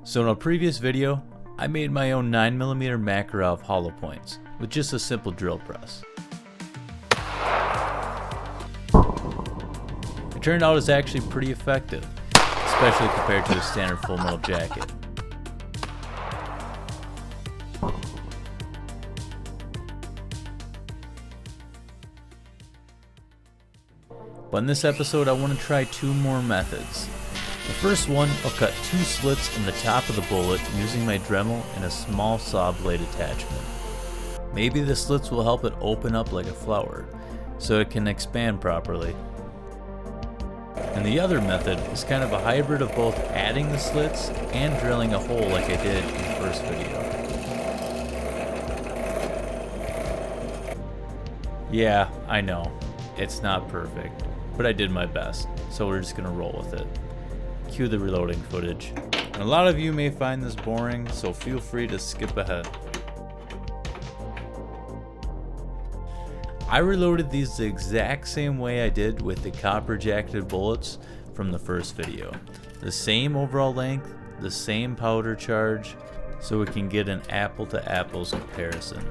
So in a previous video, I made my own 9mm Makarov hollow points with just a simple drill press. It turned out it's actually pretty effective, especially compared to a standard full metal jacket. But in this episode I want to try two more methods. The first one, I'll cut 2 slits in the top of the bullet using my Dremel and a small saw blade attachment. Maybe the slits will help it open up like a flower, so it can expand properly. And the other method is kind of a hybrid of both adding the slits and drilling a hole like I did in the first video. Yeah, I know, it's not perfect, but I did my best, so we're just gonna roll with it. Cue the reloading footage. And a lot of you may find this boring, so feel free to skip ahead. I reloaded these the exact same way I did with the copper jacketed bullets from the first video. The same overall length, the same powder charge, so we can get an apple to apples comparison.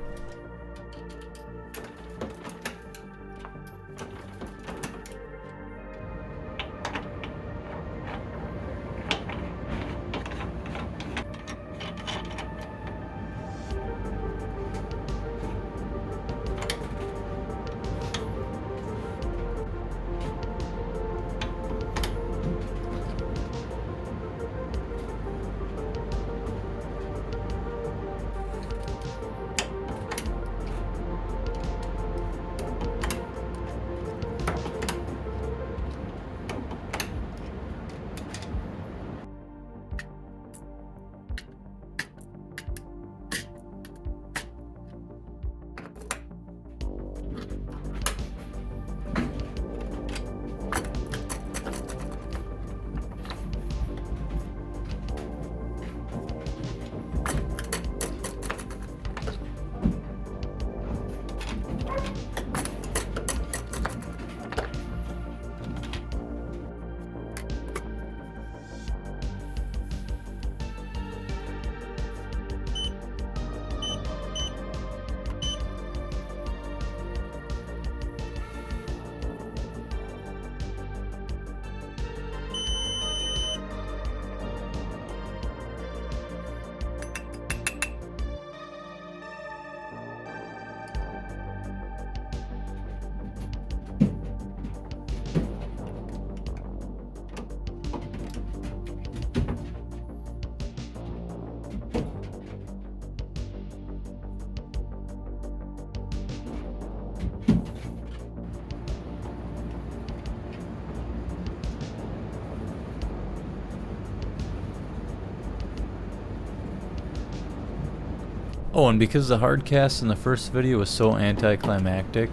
Oh, and because the hardcast in the first video was so anticlimactic,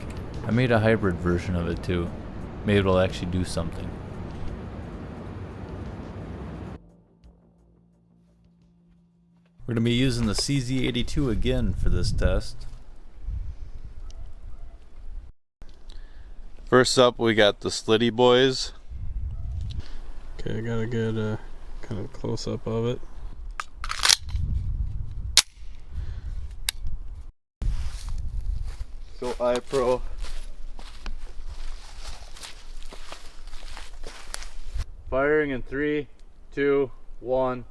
I made a hybrid version of it too. Maybe it'll actually do something. We're going to be using the CZ82 again for this test. First up, we got the Slitty boys. Okay, I got a good kind of close up of it. Go iPro. Firing in 3, 2, 1.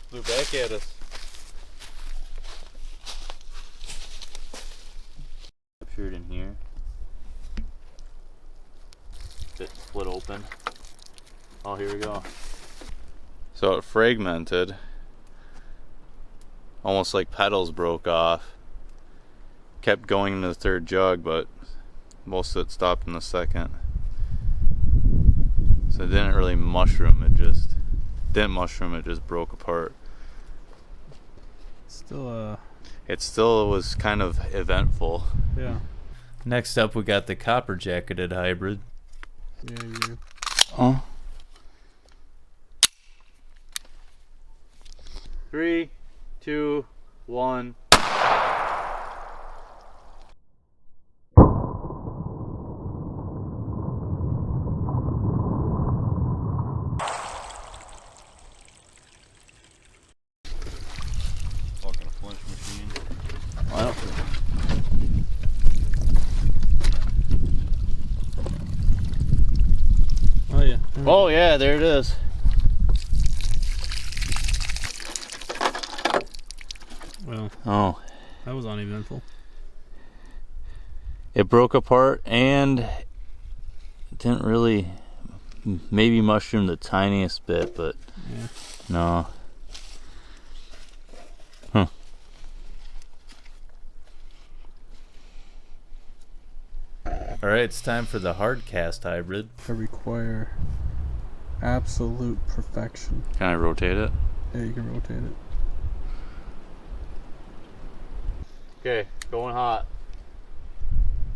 Flew back at us. Captured in here. Bit split open. Oh, here we go. So it fragmented. Almost like petals broke off. Kept going into the third jug, but most of it stopped in the second. So it didn't really mushroom, it just broke apart. Still It still was kind of eventful. yeah. Next up we got the copper jacketed hybrid. Yeah, you. Oh. 3, 2, 1. Well. Oh yeah. Oh yeah, there it is. Well, Oh, that was uneventful. it broke apart and it didn't really, maybe mushroom the tiniest bit, but Yeah. no. Huh. Alright, it's time for the Hardcast hybrid. I require absolute perfection. Can I rotate it? Yeah, you can rotate it. Okay, going hot.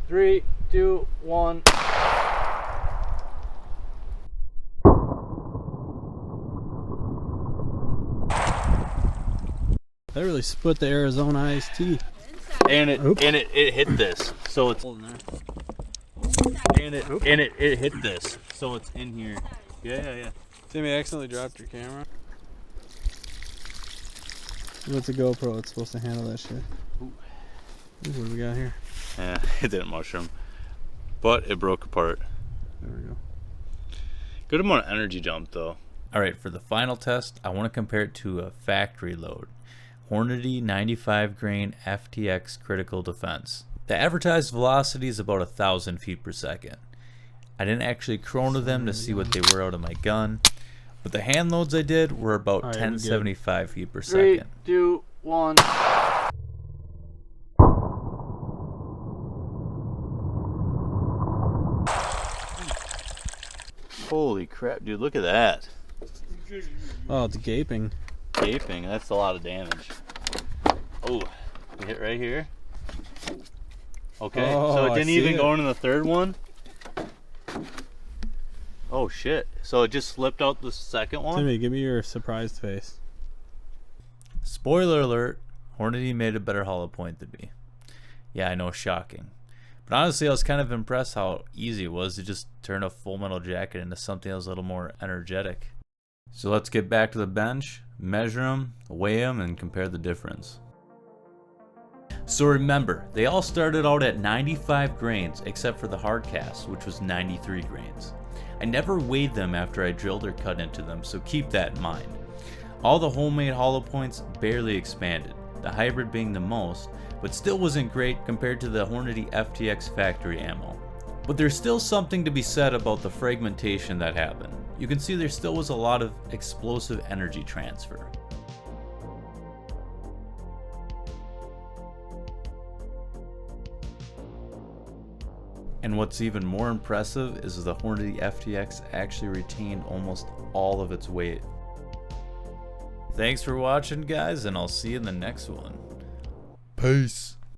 3, 2, 1. That really split the Arizona iced tea. And Oops. it hit this. So it's and it hit this. So it's in here. Yeah. Timmy accidentally dropped your camera. What's a GoPro? It's supposed to handle that shit. Ooh. What do we got here? Yeah, it didn't mushroom. But it broke apart. There we go. Good amount of energy jump though. Alright, for the final test, I want to compare it to a factory load. Hornady 95 grain FTX critical defense. The advertised velocity is about 1,000 feet per second. I didn't actually chrono them to see what they were out of my gun, but the hand loads I did were about 1075 feet per 3, second. 2, 1. Holy crap, dude, look at that. Oh, it's gaping. Gaping, that's a lot of damage. Oh, you hit right here. Okay, Oh, so it I didn't see even it. go into the third one. Oh shit, so it just slipped out the second one? Timmy, give me your surprised face. Spoiler alert, Hornady made a better hollow point than me. Yeah, I know, shocking. But honestly, I was kind of impressed how easy it was to just turn a full metal jacket into something that was a little more energetic. So let's get back to the bench, measure them, weigh them, and compare the difference. So remember, they all started out at 95 grains except for the Hardcast, which was 93 grains. I never weighed them after I drilled or cut into them, so keep that in mind. All the homemade hollow points barely expanded, the hybrid being the most, but still wasn't great compared to the Hornady FTX factory ammo. But there's still something to be said about the fragmentation that happened. You can see there still was a lot of explosive energy transfer. And what's even more impressive is the Hornady FTX actually retained almost all of its weight. Thanks for watching, guys, and I'll see you in the next one. Peace.